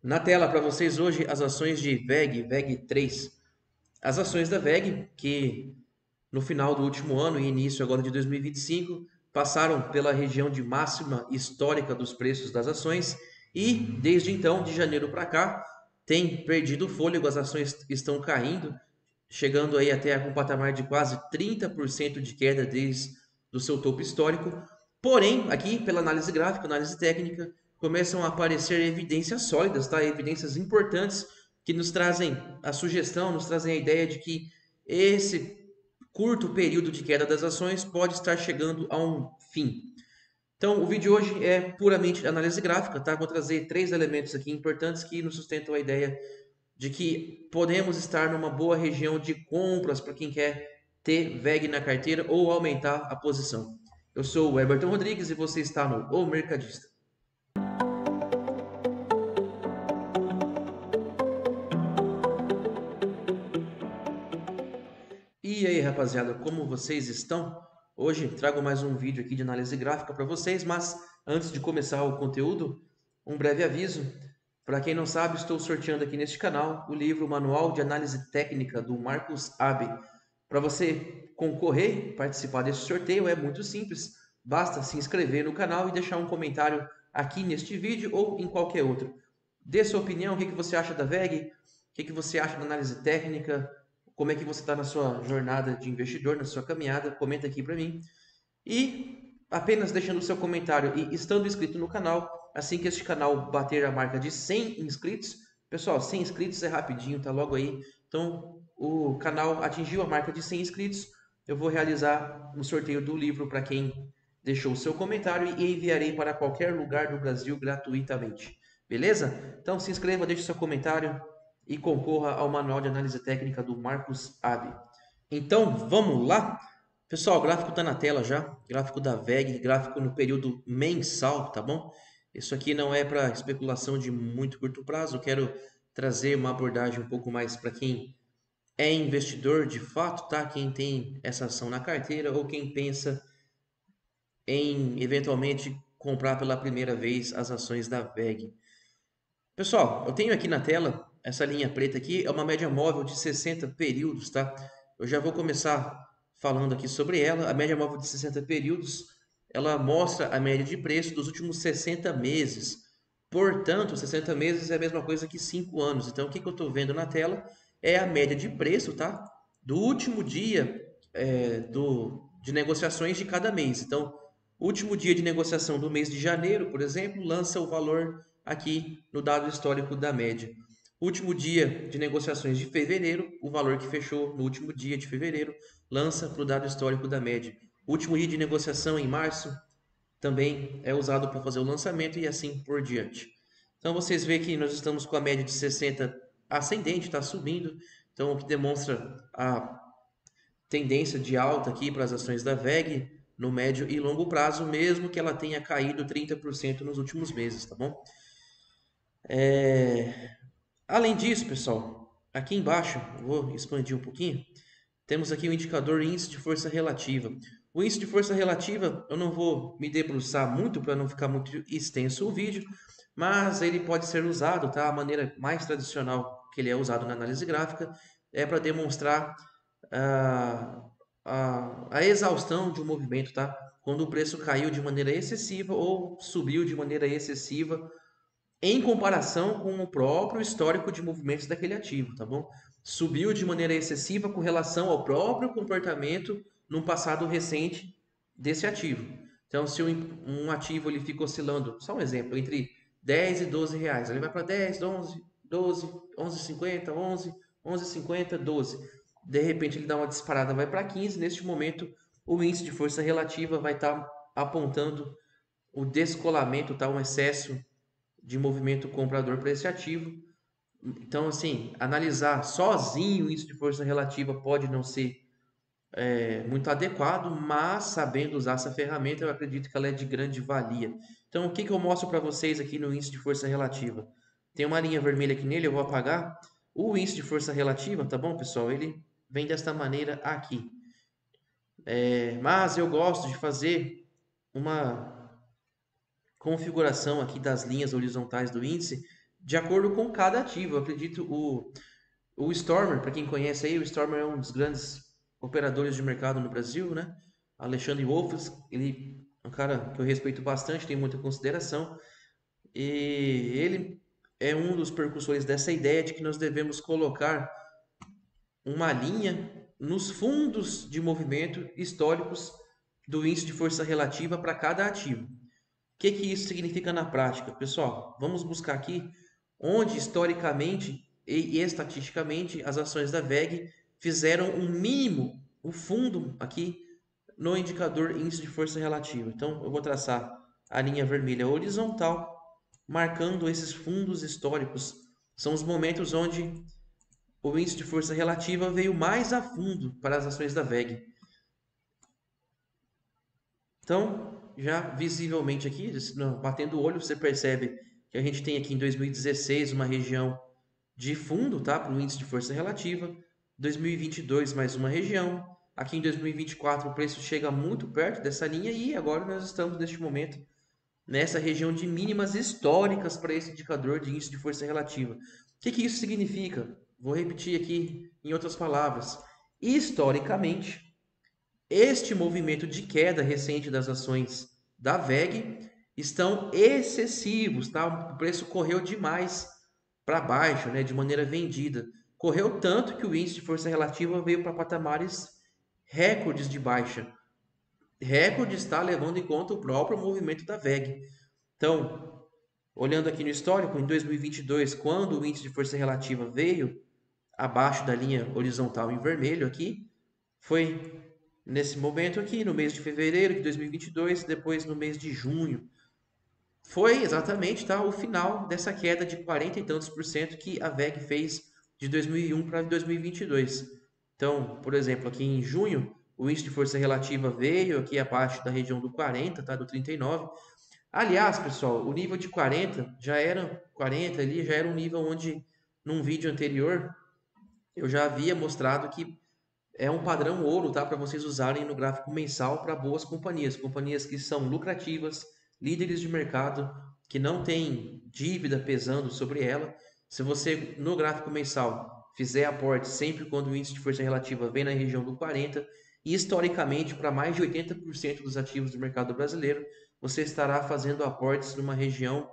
Na tela para vocês hoje as ações de VEG, VEG3. As ações da VEG, que no final do último ano e início agora de 2025, passaram pela região de máxima histórica dos preços das ações e desde então, de janeiro para cá, tem perdido o fôlego, as ações estão caindo, chegando aí até um patamar de quase 30% de queda desde o seu topo histórico. Porém, aqui pela análise gráfica, análise técnica, começam a aparecer evidências sólidas, tá? Evidências importantes que nos trazem a sugestão, nos trazem a ideia de que esse curto período de queda das ações pode estar chegando a um fim. Então, o vídeo de hoje é puramente análise gráfica, tá? Vou trazer três elementos aqui importantes que nos sustentam a ideia de que podemos estar numa boa região de compras para quem quer ter VEG na carteira ou aumentar a posição. Eu sou o Everton Rodrigues e você está no O Mercadista. E aí, rapaziada, como vocês estão? Hoje trago mais um vídeo aqui de análise gráfica para vocês, mas antes de começar o conteúdo, um breve aviso. Para quem não sabe, estou sorteando aqui neste canal o livro Manual de Análise Técnica do Marcos Abe. Para você concorrer, participar desse sorteio é muito simples. Basta se inscrever no canal e deixar um comentário aqui neste vídeo ou em qualquer outro. Dê sua opinião, o que você acha da VEG, o que você acha da análise técnica, como é que você está na sua jornada de investidor, na sua caminhada, comenta aqui para mim. E apenas deixando o seu comentário e estando inscrito no canal, assim que este canal bater a marca de 100 inscritos, pessoal, 100 inscritos é rapidinho, tá logo aí. Então, o canal atingiu a marca de 100 inscritos, eu vou realizar um sorteio do livro para quem deixou o seu comentário e enviarei para qualquer lugar do Brasil gratuitamente. Beleza? Então se inscreva, deixe seu comentário e concorra ao manual de análise técnica do Marcos Abe. Então, vamos lá? Pessoal, o gráfico está na tela já, gráfico da VEG, gráfico no período mensal, tá bom? Isso aqui não é para especulação de muito curto prazo, eu quero trazer uma abordagem um pouco mais para quem é investidor de fato, tá? Quem tem essa ação na carteira ou quem pensa em eventualmente comprar pela primeira vez as ações da VEG. Pessoal, eu tenho aqui na tela, essa linha preta aqui é uma média móvel de 60 períodos, tá? Eu já vou começar falando aqui sobre ela. A média móvel de 60 períodos, ela mostra a média de preço dos últimos 60 meses. Portanto, 60 meses é a mesma coisa que 5 anos. Então, o que eu estou vendo na tela é a média de preço, tá? Do último dia de negociações de cada mês. Então, último dia de negociação do mês de janeiro, por exemplo, lança o valor aqui no dado histórico da média. Último dia de negociações de fevereiro, o valor que fechou no último dia de fevereiro, lança para o dado histórico da média. Último dia de negociação em março também é usado para fazer o lançamento e assim por diante. Então vocês veem que nós estamos com a média de 60 ascendente, está subindo, então o que demonstra a tendência de alta aqui para as ações da VEG no médio e longo prazo, mesmo que ela tenha caído 30% nos últimos meses, tá bom? Além disso, pessoal, aqui embaixo, vou expandir um pouquinho, temos aqui o indicador índice de força relativa. O índice de força relativa, eu não vou me debruçar muito para não ficar muito extenso o vídeo, mas ele pode ser usado, tá? A maneira mais tradicional que ele é usado na análise gráfica é para demonstrar a exaustão de um movimento, tá? Quando o preço caiu de maneira excessiva ou subiu de maneira excessiva em comparação com o próprio histórico de movimentos daquele ativo, tá bom? Subiu de maneira excessiva com relação ao próprio comportamento no passado recente desse ativo. Então, se um ativo ele fica oscilando, só um exemplo, entre 10 e 12 reais, ele vai para 10, 11, 12, 11,50, 11, 11,50, 12. De repente ele dá uma disparada, vai para 15, neste momento o índice de força relativa vai estar apontando o descolamento, tá? Um excesso de movimento comprador para esse ativo. Então, assim, analisar sozinho isso de força relativa pode não ser muito adequado, mas sabendo usar essa ferramenta, eu acredito que ela é de grande valia. Então, o que que eu mostro para vocês aqui no índice de força relativa? Tem uma linha vermelha aqui nele, eu vou apagar. O índice de força relativa, tá bom, pessoal? Ele vem desta maneira aqui. Mas eu gosto de fazer uma configuração aqui das linhas horizontais do índice de acordo com cada ativo. Eu acredito o Stormer, para quem conhece aí, o Stormer é um dos grandes operadores de mercado no Brasil, né? Alexandre Wolfs, ele é um cara que eu respeito bastante, tenho muita consideração, e ele é um dos percussores dessa ideia de que nós devemos colocar uma linha nos fundos de movimento históricos do índice de força relativa para cada ativo. O que isso significa na prática? Pessoal, vamos buscar aqui onde historicamente e estatisticamente as ações da VEG fizeram um mínimo, o fundo aqui no indicador índice de força relativa. Então, eu vou traçar a linha vermelha horizontal, marcando esses fundos históricos. São os momentos onde o índice de força relativa veio mais a fundo para as ações da VEG. Então, já visivelmente aqui, batendo o olho, você percebe que a gente tem aqui em 2016 uma região de fundo, tá, para o índice de força relativa. 2022 mais uma região. Aqui em 2024 o preço chega muito perto dessa linha e agora nós estamos neste momento nessa região de mínimas históricas para esse indicador de índice de força relativa. O que isso significa? Vou repetir aqui em outras palavras. Historicamente, este movimento de queda recente das ações da VEG estão excessivos, tá? O preço correu demais para baixo, né, de maneira vendida. Correu tanto que o índice de força relativa veio para patamares recordes de baixa. Recorde está levando em conta o próprio movimento da VEG. Então, olhando aqui no histórico, em 2022, quando o índice de força relativa veio abaixo da linha horizontal em vermelho aqui, foi nesse momento aqui, no mês de fevereiro de 2022, depois no mês de junho. Foi exatamente, tá, o final dessa queda de 40 e tantos por cento que a VEG fez de 2001 para 2022. Então, por exemplo, aqui em junho, o índice de força relativa veio aqui abaixo da região do 40, tá, do 39. Aliás, pessoal, o nível de 40 já era 40 ali, já era um nível onde num vídeo anterior eu já havia mostrado que é um padrão ouro, tá, para vocês usarem no gráfico mensal para boas companhias, companhias que são lucrativas, líderes de mercado, que não tem dívida pesando sobre ela. Se você no gráfico mensal fizer aporte sempre quando o índice de força relativa vem na região do 40, e historicamente para mais de 80% dos ativos do mercado brasileiro, você estará fazendo aportes numa região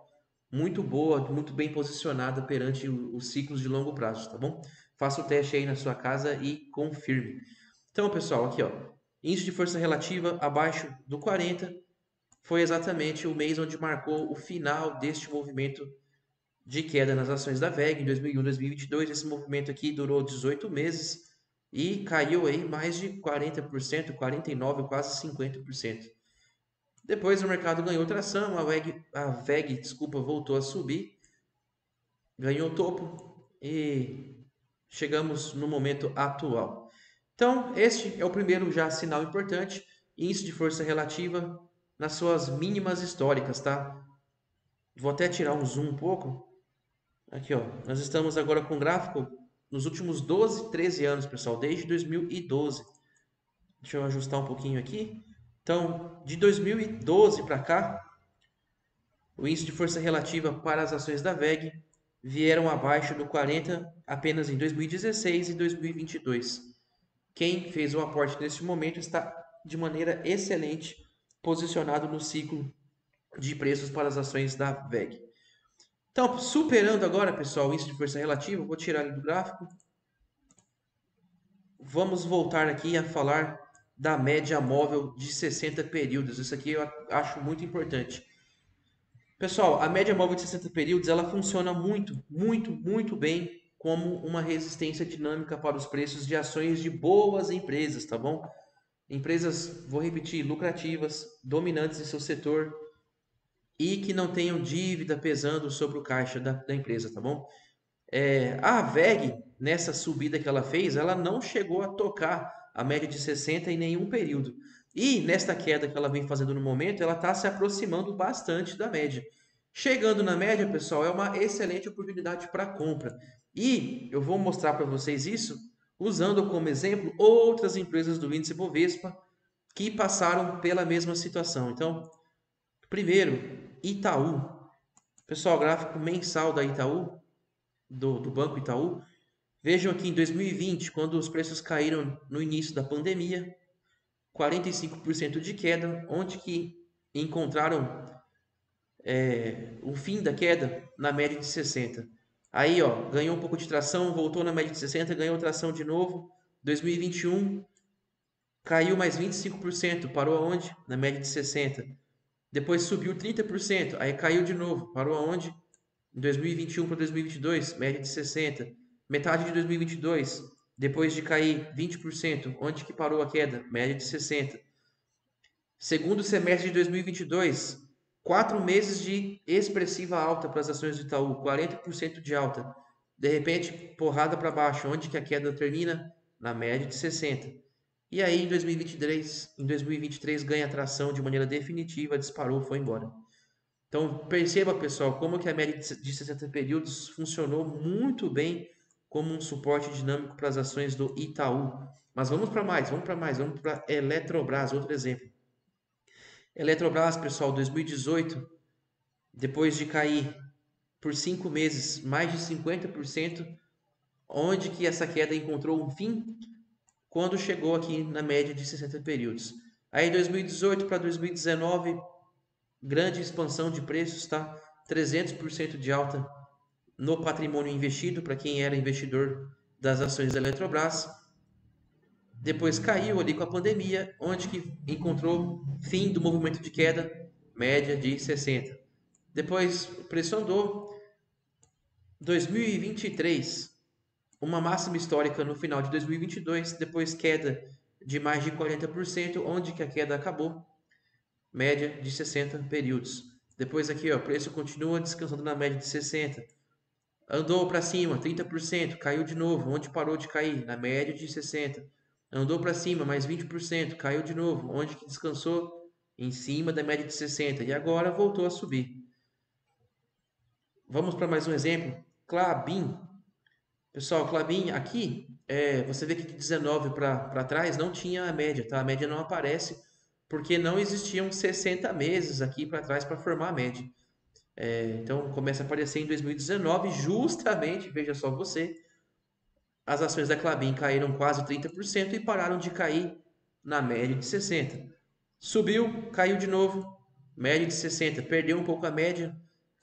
muito boa, muito bem posicionada perante os ciclos de longo prazo, tá bom? Faça o teste aí na sua casa e confirme. Então, pessoal, aqui ó, índice de força relativa abaixo do 40 foi exatamente o mês onde marcou o final deste movimento de queda nas ações da VEG em 2001, 2022. Esse movimento aqui durou 18 meses e caiu aí mais de 40%, 49%, quase 50%. Depois o mercado ganhou tração, a VEG, desculpa, voltou a subir, ganhou topo e chegamos no momento atual. Então, este é o primeiro já sinal importante, índice de força relativa nas suas mínimas históricas, tá? Vou até tirar um zoom um pouco. Aqui, ó, nós estamos agora com gráfico nos últimos 12, 13 anos, pessoal, desde 2012. Deixa eu ajustar um pouquinho aqui. Então, de 2012 para cá, o índice de força relativa para as ações da VEG vieram abaixo do 40 apenas em 2016 e 2022. Quem fez o aporte nesse momento está de maneira excelente posicionado no ciclo de preços para as ações da VEG. Então, superando agora, pessoal, o índice de força relativa, vou tirar ele do gráfico. Vamos voltar aqui a falar da média móvel de 60 períodos. Isso aqui eu acho muito importante. Pessoal, a média móvel de 60 períodos ela funciona muito bem como uma resistência dinâmica para os preços de ações de boas empresas, tá bom? Empresas, vou repetir, lucrativas, dominantes em seu setor e que não tenham dívida pesando sobre o caixa da empresa, tá bom? A VEG, nessa subida que ela fez, ela não chegou a tocar a média de 60 em nenhum período. E nesta queda que ela vem fazendo no momento, ela está se aproximando bastante da média. Chegando na média, pessoal, é uma excelente oportunidade para compra. E eu vou mostrar para vocês isso usando como exemplo outras empresas do índice Bovespa que passaram pela mesma situação. Então, primeiro, Itaú. Pessoal, gráfico mensal da Itaú, do Banco Itaú. Vejam aqui em 2020, quando os preços caíram no início da pandemia, 45% de queda, onde que encontraram o fim da queda na média de 60. Aí, ó, ganhou um pouco de tração, voltou na média de 60, ganhou tração de novo. 2021 caiu mais 25%, parou aonde? Na média de 60. Depois subiu 30%, aí caiu de novo, parou aonde? Em 2021 para 2022, média de 60. Metade de 2022, depois de cair 20%, onde que parou a queda? Média de 60. Segundo semestre de 2022, 4 meses de expressiva alta para as ações do Itaú, 40% de alta. De repente, porrada para baixo, onde que a queda termina? Na média de 60. E aí, em 2023 ganha tração de maneira definitiva, disparou, foi embora. Então, perceba, pessoal, como que a média de 60 períodos funcionou muito bem como um suporte dinâmico para as ações do Itaú. Mas vamos para Eletrobras, outro exemplo. Eletrobras, pessoal, 2018, depois de cair por 5 meses mais de 50%, onde que essa queda encontrou um fim? Quando chegou aqui na média de 60 períodos. Aí 2018 para 2019, grande expansão de preços, tá? 300% de alta no patrimônio investido para quem era investidor das ações da Eletrobras. Depois caiu ali com a pandemia, onde que encontrou fim do movimento de queda, média de 60. Depois o preço andou. 2023, uma máxima histórica no final de 2022, depois queda de mais de 40%, onde que a queda acabou, média de 60 períodos. Depois aqui, ó, o preço continua descansando na média de 60. Andou para cima, 30%, caiu de novo, onde parou de cair, na média de 60. Andou para cima, mais 20%, caiu de novo, onde que descansou? Em cima da média de 60 e agora voltou a subir. Vamos para mais um exemplo. Klabin. Pessoal, Klabin aqui, você vê que de 19 para trás não tinha a média, tá? A média não aparece porque não existiam 60 meses aqui para trás para formar a média. Então começa a aparecer em 2019, justamente, veja só você, as ações da Klabin caíram quase 30% e pararam de cair na média de 60. Subiu, caiu de novo, média de 60, perdeu um pouco a média.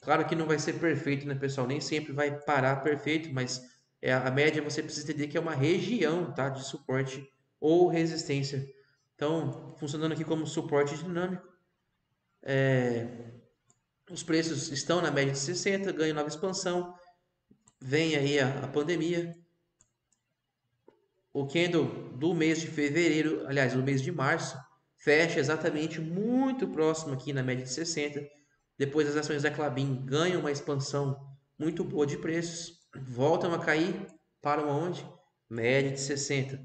Claro que não vai ser perfeito, né, pessoal? Nem sempre vai parar perfeito, mas a média você precisa entender que é uma região, tá, de suporte ou resistência. Então, funcionando aqui como suporte dinâmico, os preços estão na média de 60, ganha nova expansão, vem aí a pandemia. O candle do mês de fevereiro, aliás, do mês de março, fecha exatamente muito próximo aqui na média de 60. Depois as ações da Klabin ganham uma expansão muito boa de preços, voltam a cair, param aonde? Média de 60.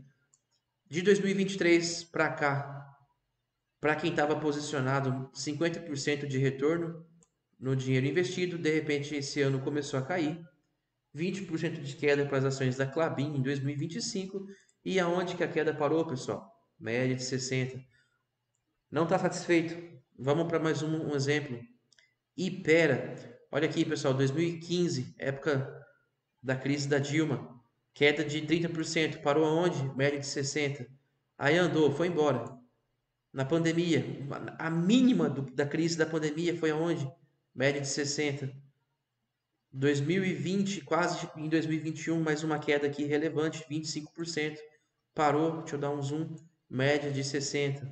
De 2023 para cá, para quem estava posicionado 50% de retorno no dinheiro investido, de repente esse ano começou a cair. 20% de queda para as ações da Klabin em 2025. E aonde que a queda parou, pessoal? Média de 60. Não está satisfeito? Vamos para mais um exemplo. Ipera. Olha aqui, pessoal, 2015, época da crise da Dilma. Queda de 30%. Parou aonde? Média de 60. Aí andou, foi embora. Na pandemia, a mínima da crise da pandemia foi aonde? Média de 60. 2020, quase em 2021, mais uma queda aqui relevante, 25%. Parou, deixa eu dar um zoom, média de 60.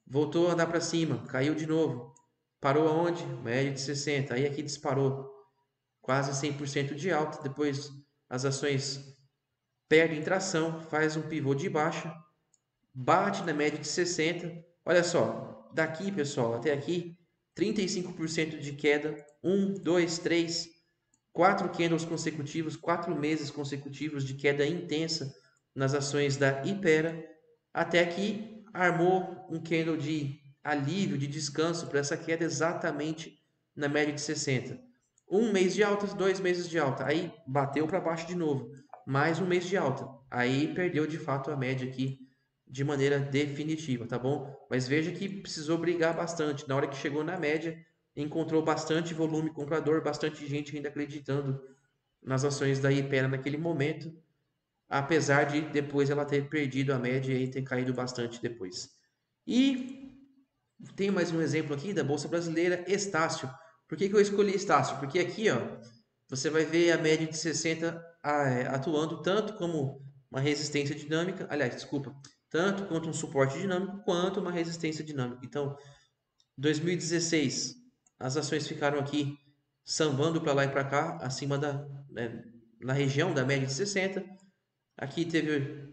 Voltou a andar para cima, caiu de novo. Parou aonde? Média de 60. Aí aqui disparou, quase 100% de alta. Depois as ações perdem tração, faz um pivô de baixa, bate na média de 60. Olha só, daqui, pessoal, até aqui, 35% de queda. 1, 2, 3, 4 candles consecutivos, 4 meses consecutivos de queda intensa nas ações da Ipera, até que armou um candle de alívio, de descanso para essa queda exatamente na média de 60. Um mês de alta, 2 meses de alta, aí bateu para baixo de novo, mais um mês de alta, aí perdeu de fato a média aqui de maneira definitiva, tá bom? Mas veja que precisou brigar bastante, na hora que chegou na média, encontrou bastante volume comprador, bastante gente ainda acreditando nas ações da Hypera naquele momento, apesar de depois ela ter perdido a média e ter caído bastante depois. E tem mais um exemplo aqui da Bolsa Brasileira, Estácio. Por que eu escolhi Estácio? Porque aqui, ó, você vai ver a média de 60 atuando tanto como uma resistência dinâmica, aliás, desculpa, tanto quanto um suporte dinâmico, quanto uma resistência dinâmica. Então, 2016, as ações ficaram aqui sambando para lá e para cá, acima na região da média de 60. Aqui teve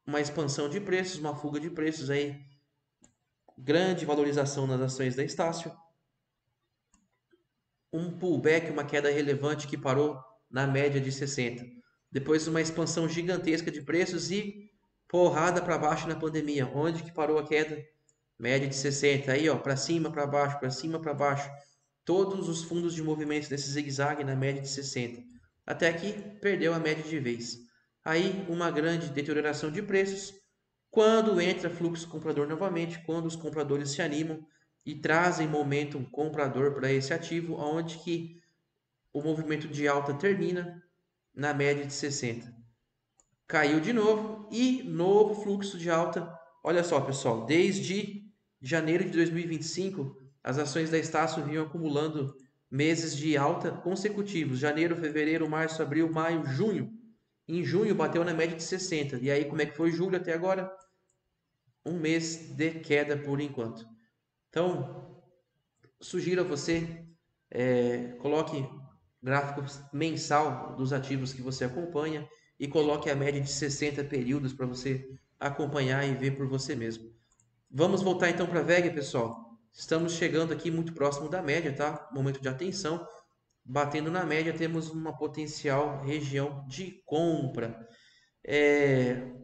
uma expansão de preços, uma fuga de preços aí, grande valorização nas ações da Estácio, um pullback, uma queda relevante que parou na média de 60. Depois uma expansão gigantesca de preços e porrada para baixo na pandemia. Onde que parou a queda? Média de 60. Aí, ó, para cima, para baixo, para cima, para baixo. Todos os fundos de movimentos desse zigue-zague na média de 60. Até que perdeu a média de vez. Aí, uma grande deterioração de preços. Quando entra fluxo comprador novamente, quando os compradores se animam e trazem momentum comprador para esse ativo, onde que o movimento de alta termina na média de 60. Caiu de novo e novo fluxo de alta. Olha só, pessoal, desde janeiro de 2025, as ações da Estácio vinham acumulando meses de alta consecutivos. Janeiro, fevereiro, março, abril, maio, junho. Em junho bateu na média de 60. E aí, como é que foi julho até agora? Um mês de queda por enquanto. Então, sugiro a você, coloque gráfico mensal dos ativos que você acompanha e coloque a média de 60 períodos para você acompanhar e ver por você mesmo. Vamos voltar então para a VEG, pessoal. Estamos chegando aqui muito próximo da média, tá? Momento de atenção. Batendo na média, temos uma potencial região de compra.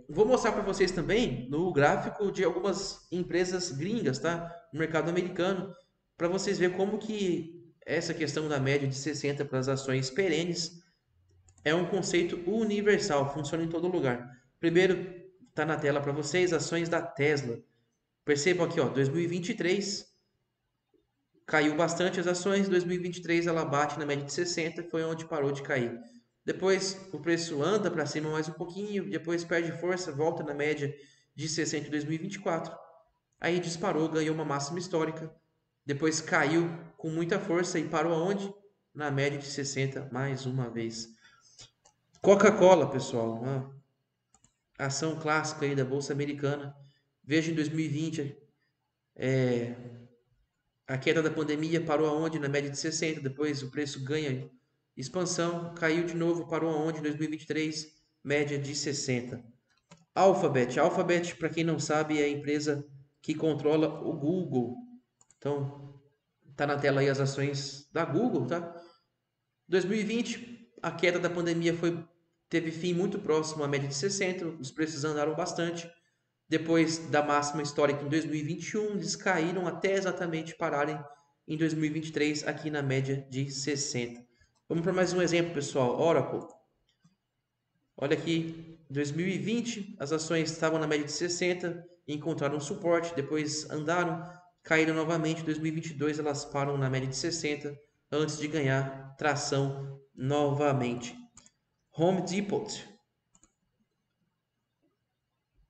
Vou mostrar para vocês também no gráfico de algumas empresas gringas, tá? No mercado americano, para vocês verem como que essa questão da média de 60 para as ações perenes é um conceito universal, funciona em todo lugar. Primeiro, está na tela para vocês, ações da Tesla. Percebam aqui, ó, 2023 caiu bastante as ações, 2023 ela bate na média de 60, foi onde parou de cair. Depois o preço anda para cima mais um pouquinho, depois perde força, volta na média de 60 em 2024. Aí disparou, ganhou uma máxima histórica. Depois caiu com muita força e parou aonde? Na média de 60 mais uma vez. Coca-Cola, pessoal, uma ação clássica aí da Bolsa Americana. Veja em 2020, a queda da pandemia parou aonde? Na média de 60. Depois o preço ganha expansão, caiu de novo, parou aonde? Em 2023, média de 60. Alphabet. Alphabet, para quem não sabe, é a empresa que controla o Google. Então, tá na tela aí as ações da Google, tá? 2020, a queda da pandemia teve fim muito próximo à média de 60, os preços andaram bastante. Depois da máxima histórica em 2021, eles caíram até exatamente pararem em 2023 aqui na média de 60. Vamos para mais um exemplo, pessoal. Oracle. Olha aqui, 2020 as ações estavam na média de 60, encontraram suporte, depois andaram, caíram novamente. Em 2022 elas param na média de 60 antes de ganhar tração novamente. Home Depot.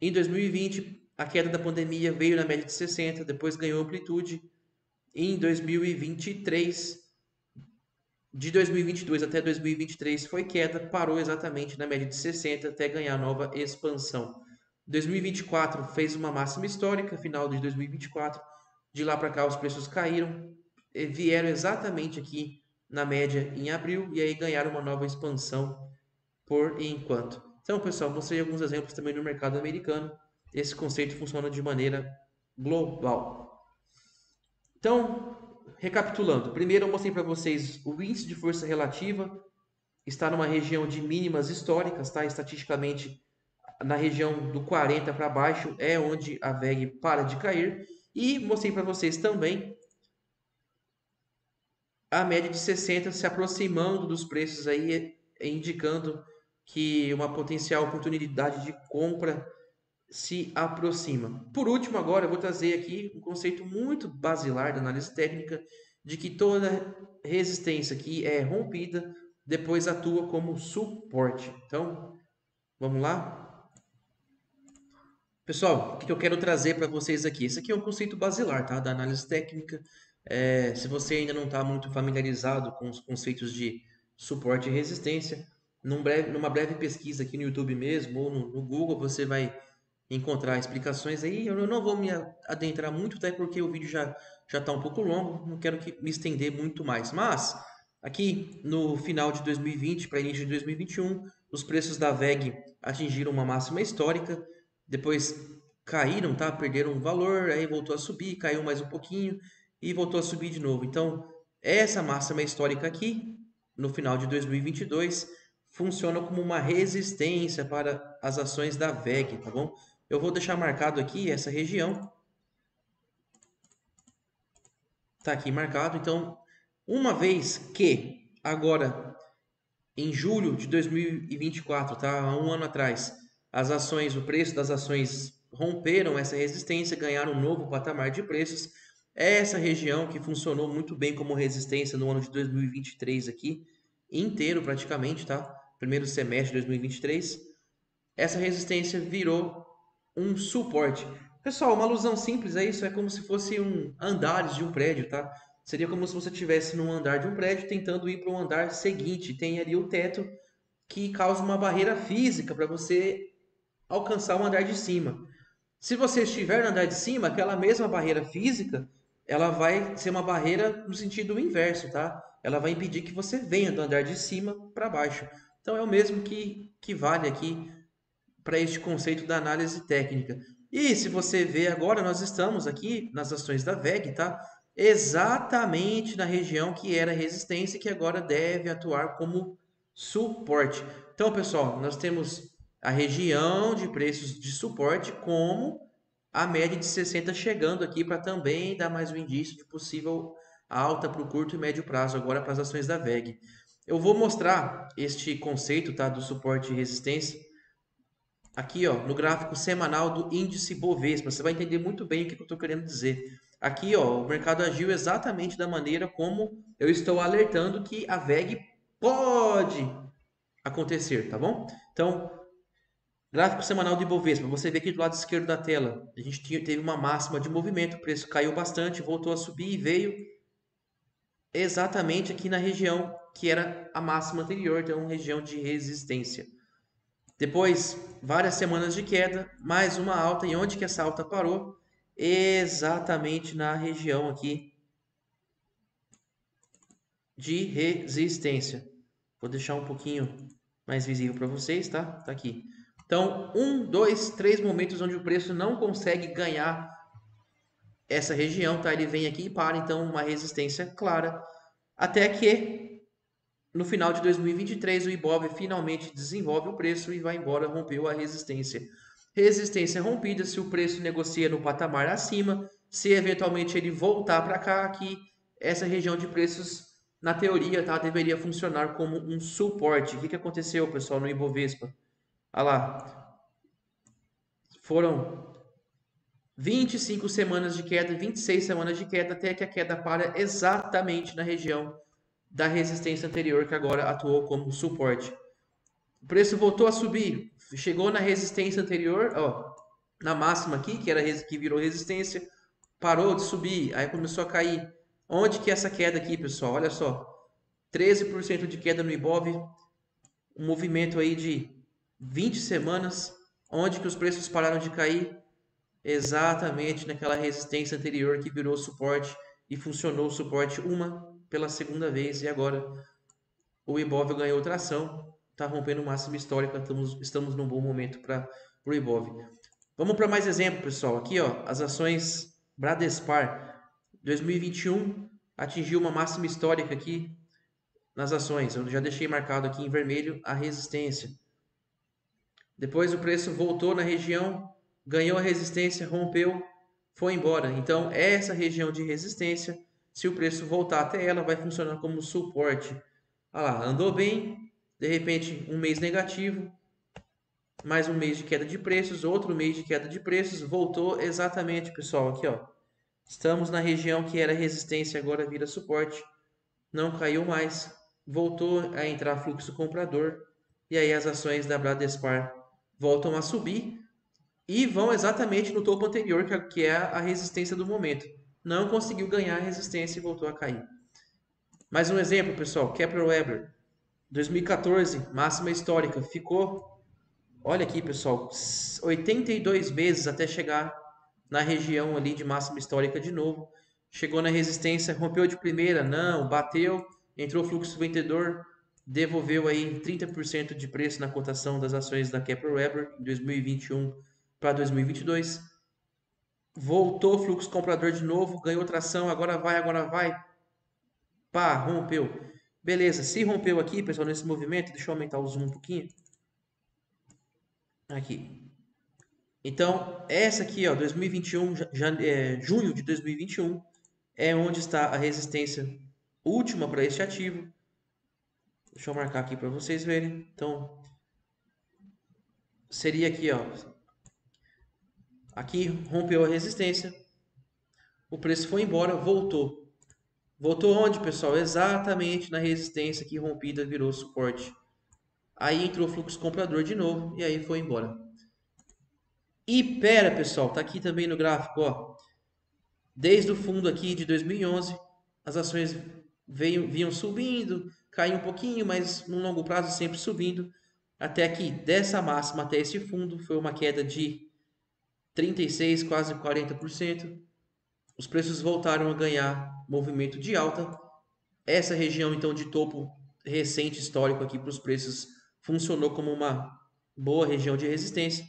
Em 2020, a queda da pandemia veio na média de 60, depois ganhou amplitude. Em 2023, de 2022 até 2023 foi queda, parou exatamente na média de 60 até ganhar nova expansão. 2024 fez uma máxima histórica, final de 2024. De lá para cá os preços caíram, vieram exatamente aqui na média em abril e aí ganharam uma nova expansão por enquanto. Então, pessoal, mostrei alguns exemplos também no mercado americano. Esse conceito funciona de maneira global. Então, recapitulando, primeiro eu mostrei para vocês o índice de força relativa está numa região de mínimas históricas, tá? Estatisticamente, na região do 40 para baixo é onde a VEG para de cair. E mostrei para vocês também a média de 60 se aproximando dos preços aí, indicando que uma potencial oportunidade de compra se aproxima. Por último, agora eu vou trazer aqui um conceito muito basilar da análise técnica de que toda resistência que é rompida depois atua como suporte. Então, vamos lá? Pessoal, o que eu quero trazer para vocês aqui? Esse aqui é um conceito basilar, tá? Da análise técnica. Se você ainda não está muito familiarizado com os conceitos de suporte e resistência, numa breve pesquisa aqui no YouTube mesmo ou no Google, você vai encontrar explicações aí. Eu não vou me adentrar muito, até porque o vídeo já está um pouco longo, não quero me estender muito mais. Mas, aqui no final de 2020 para início de 2021, os preços da VEG atingiram uma máxima histórica, depois caíram, tá? Perderam valor, aí voltou a subir, caiu mais um pouquinho e voltou a subir de novo. Então, essa máxima histórica aqui, no final de 2022, funciona como uma resistência para as ações da VEG, tá bom? Eu vou deixar marcado aqui essa região. Tá aqui marcado. Então, uma vez que agora em julho de 2024, tá? Há um ano atrás, o preço das ações romperam essa resistência, ganharam um novo patamar de preços. Essa região que funcionou muito bem como resistência no ano de 2023 aqui, inteiro praticamente, tá? Primeiro semestre de 2023, essa resistência virou um suporte. Pessoal, uma alusão simples a isso é como se fosse andares de um prédio, tá? Seria como se você estivesse num andar de um prédio tentando ir para um andar seguinte. Tem ali o teto que causa uma barreira física para você alcançar o andar de cima. Se você estiver no andar de cima, aquela mesma barreira física, ela vai ser uma barreira no sentido inverso, tá? Ela vai impedir que você venha do andar de cima para baixo. Então é o mesmo que vale aqui para este conceito da análise técnica. E se você vê agora, nós estamos aqui nas ações da VEG, tá? Exatamente na região que era resistência e que agora deve atuar como suporte. Então, pessoal, nós temos a região de preços de suporte como a média de 60 chegando aqui para também dar mais um indício de possível alta para o curto e médio prazo agora para as ações da VEG. Eu vou mostrar este conceito, tá, do suporte e resistência aqui, ó, no gráfico semanal do índice Bovespa. Você vai entender muito bem o que eu estou querendo dizer. Aqui, ó, o mercado agiu exatamente da maneira como eu estou alertando que a VEG pode acontecer, tá bom? Então, gráfico semanal do Ibovespa. Você vê aqui do lado esquerdo da tela. A gente teve uma máxima de movimento, o preço caiu bastante, voltou a subir e veio exatamente aqui na região que era a máxima anterior, então região de resistência. Depois, várias semanas de queda, mais uma alta. E onde que essa alta parou? Exatamente na região aqui de resistência. Vou deixar um pouquinho mais visível para vocês, tá? Tá aqui. Então, 1, 2, 3 momentos onde o preço não consegue ganhar essa região, tá? Ele vem aqui e para, então uma resistência clara. Até que no final de 2023, o Ibov finalmente desenvolve o preço e vai embora, rompeu a resistência. Resistência rompida, se o preço negocia no patamar acima, se eventualmente ele voltar para cá, que essa região de preços, na teoria, tá, deveria funcionar como um suporte. O que aconteceu, pessoal, no Ibovespa? Olha lá, foram 25 semanas de queda, 26 semanas de queda, até que a queda para exatamente na região da resistência anterior, que agora atuou como suporte. O preço voltou a subir, chegou na resistência anterior, ó, na máxima aqui, que virou resistência, parou de subir, aí começou a cair. Onde que é essa queda aqui, pessoal? Olha só, 13% de queda no Ibov, um movimento aí de 20 semanas, onde que os preços pararam de cair? Exatamente naquela resistência anterior que virou suporte e funcionou o suporte pela segunda vez e agora o Ibov ganhou tração, está rompendo o máximo histórico, estamos num bom momento para o Ibov. Vamos para mais exemplo, pessoal. Aqui, ó, as ações Bradespar 2021 atingiu uma máxima histórica aqui nas ações. Eu já deixei marcado aqui em vermelho a resistência. Depois o preço voltou na região, ganhou a resistência, rompeu, foi embora. Então, essa região de resistência, se o preço voltar até ela, vai funcionar como suporte. Olha lá, andou bem, de repente um mês negativo, mais um mês de queda de preços, outro mês de queda de preços, voltou exatamente, pessoal, aqui ó, Estamos na região que era resistência, agora vira suporte. Não caiu mais. Voltou a entrar fluxo comprador. E aí as ações da Bradespar voltam a subir e vão exatamente no topo anterior, que é a resistência do momento. Não conseguiu ganhar a resistência e voltou a cair. Mais um exemplo, pessoal. Kepler Weber, 2014, máxima histórica. Ficou, olha aqui, pessoal, 82 vezes até chegar na região ali de máxima histórica de novo. Chegou na resistência, rompeu de primeira, não, bateu, entrou fluxo vendedor, devolveu aí 30% de preço na cotação das ações da Kepler Weber em 2021 para 2022. Voltou fluxo comprador de novo, ganhou tração, agora vai. Pá, rompeu. Beleza, se rompeu aqui, pessoal, nesse movimento, deixa eu aumentar o zoom um pouquinho. Aqui. Então, essa aqui, ó, 2021, junho de 2021, é onde está a resistência última para este ativo. Deixa eu marcar aqui para vocês verem. Então, seria aqui, ó. Aqui rompeu a resistência, o preço foi embora, voltou. Voltou onde, pessoal? Exatamente na resistência que rompida virou suporte. Aí entrou fluxo comprador de novo e aí foi embora. Ipera, pessoal, tá aqui também no gráfico, ó. Desde o fundo aqui de 2011, as ações vinham subindo, caiu um pouquinho, mas no longo prazo sempre subindo. Até aqui, dessa máxima até esse fundo, foi uma queda de 36, quase 40%. Os preços voltaram a ganhar movimento de alta. Essa região, então, de topo recente histórico aqui para os preços funcionou como uma boa região de resistência.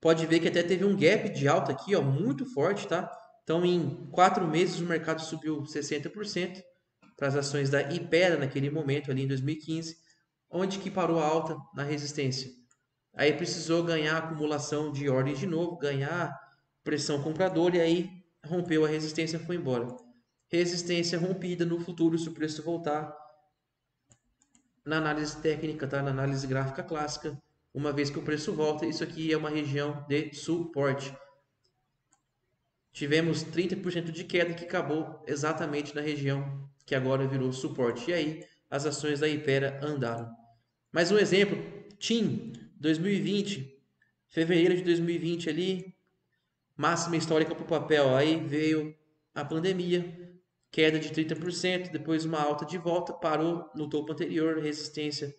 Pode ver que até teve um gap de alta aqui, ó, muito forte, tá? Então, em 4 meses, o mercado subiu 60% para as ações da Ipera naquele momento, ali em 2015, onde que parou a alta na resistência. Aí precisou ganhar acumulação de ordens de novo, ganhar pressão compradora e aí rompeu a resistência e foi embora. Resistência rompida no futuro se o preço voltar na análise técnica, tá? Na análise gráfica clássica, uma vez que o preço volta, isso aqui é uma região de suporte. Tivemos 30% de queda que acabou exatamente na região que agora virou suporte. E aí as ações da Ipera andaram. Mais um exemplo, TIM, 2020, fevereiro de 2020 ali, máxima histórica para o papel. Aí veio a pandemia, queda de 30%, depois uma alta de volta, parou no topo anterior, resistência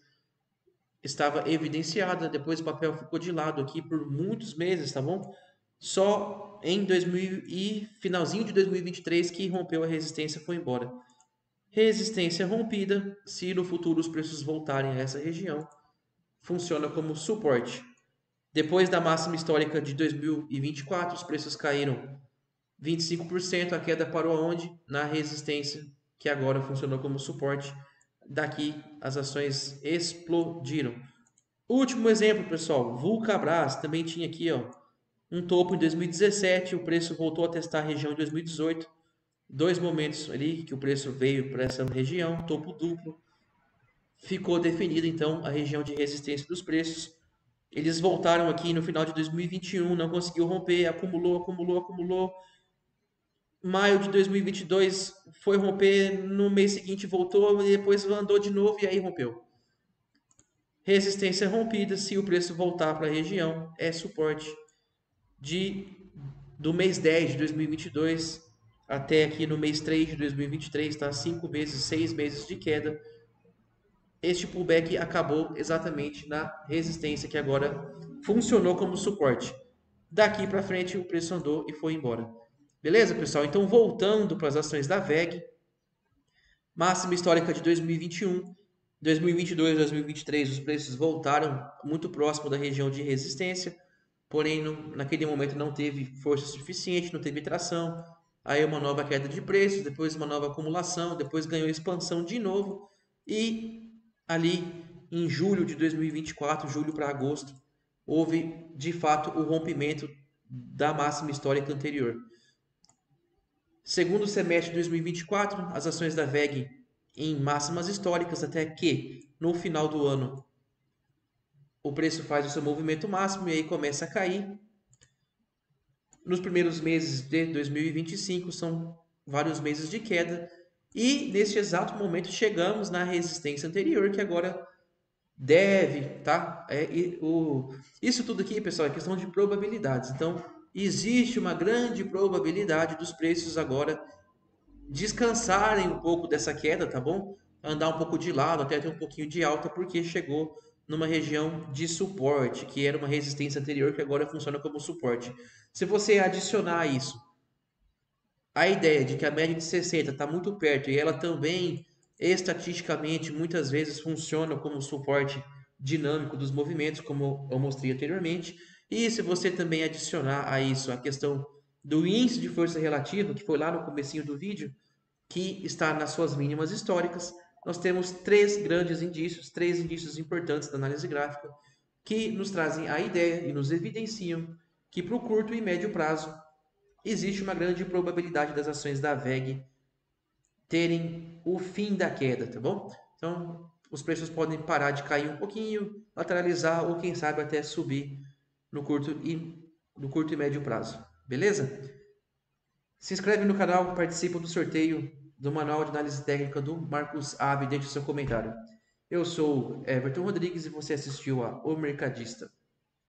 estava evidenciada, depois o papel ficou de lado aqui por muitos meses, tá bom? Só em 2000 e finalzinho de 2023 que rompeu a resistência e foi embora. Resistência rompida, se no futuro os preços voltarem a essa região, funciona como suporte. Depois da máxima histórica de 2024, os preços caíram 25%, a queda parou aonde? Na resistência, que agora funcionou como suporte. Daqui as ações explodiram. Último exemplo, pessoal, Vulcabras também tinha aqui, ó, um topo em 2017, o preço voltou a testar a região em 2018. Dois momentos ali que o preço veio para essa região, topo duplo. Ficou definida então a região de resistência dos preços. Eles voltaram aqui no final de 2021, não conseguiu romper, acumulou. Maio de 2022 foi romper, no mês seguinte voltou e depois andou de novo e aí rompeu. Resistência rompida, se o preço voltar para a região, é suporte do mês 10 de 2022 até aqui no mês 3 de 2023, tá? 5 meses, 6 meses de queda. Este pullback acabou exatamente na resistência que agora funcionou como suporte. Daqui para frente o preço andou e foi embora. Beleza, pessoal? Então voltando para as ações da VEG, máxima histórica de 2021, 2022, 2023, os preços voltaram muito próximo da região de resistência, porém naquele momento não teve força suficiente, não teve tração. Aí uma nova queda de preços, depois uma nova acumulação, depois ganhou expansão de novo e ali em julho de 2024, julho para agosto, houve de fato o rompimento da máxima histórica anterior. Segundo semestre de 2024, as ações da VEG em máximas históricas, até que no final do ano o preço faz o seu movimento máximo e aí começa a cair. nos primeiros meses de 2025 são vários meses de queda e neste exato momento chegamos na resistência anterior que agora deve, tá? Isso tudo aqui, pessoal, é questão de probabilidades. Então, existe uma grande probabilidade dos preços agora descansarem um pouco dessa queda, tá bom? Andar um pouco de lado, até ter um pouquinho de alta, porque chegou numa região de suporte, que era uma resistência anterior, que agora funciona como suporte. Se você adicionar isso, a ideia de que a média de 60 está muito perto e ela também, estatisticamente, muitas vezes funciona como suporte dinâmico dos movimentos, como eu mostrei anteriormente. E se você também adicionar a isso a questão do índice de força relativa, que foi lá no comecinho do vídeo, que está nas suas mínimas históricas, nós temos três indícios importantes da análise gráfica, que nos trazem a ideia e nos evidenciam que para o curto e médio prazo existe uma grande probabilidade das ações da VEG terem o fim da queda, tá bom? Então, os preços podem parar de cair um pouquinho, lateralizar ou quem sabe até subir no curto e médio prazo. Beleza? Se inscreve no canal, participa do sorteio do Manual de Análise Técnica do Marcos Ave, deixe seu comentário. Eu sou Everton Rodrigues e você assistiu a O Mercadista.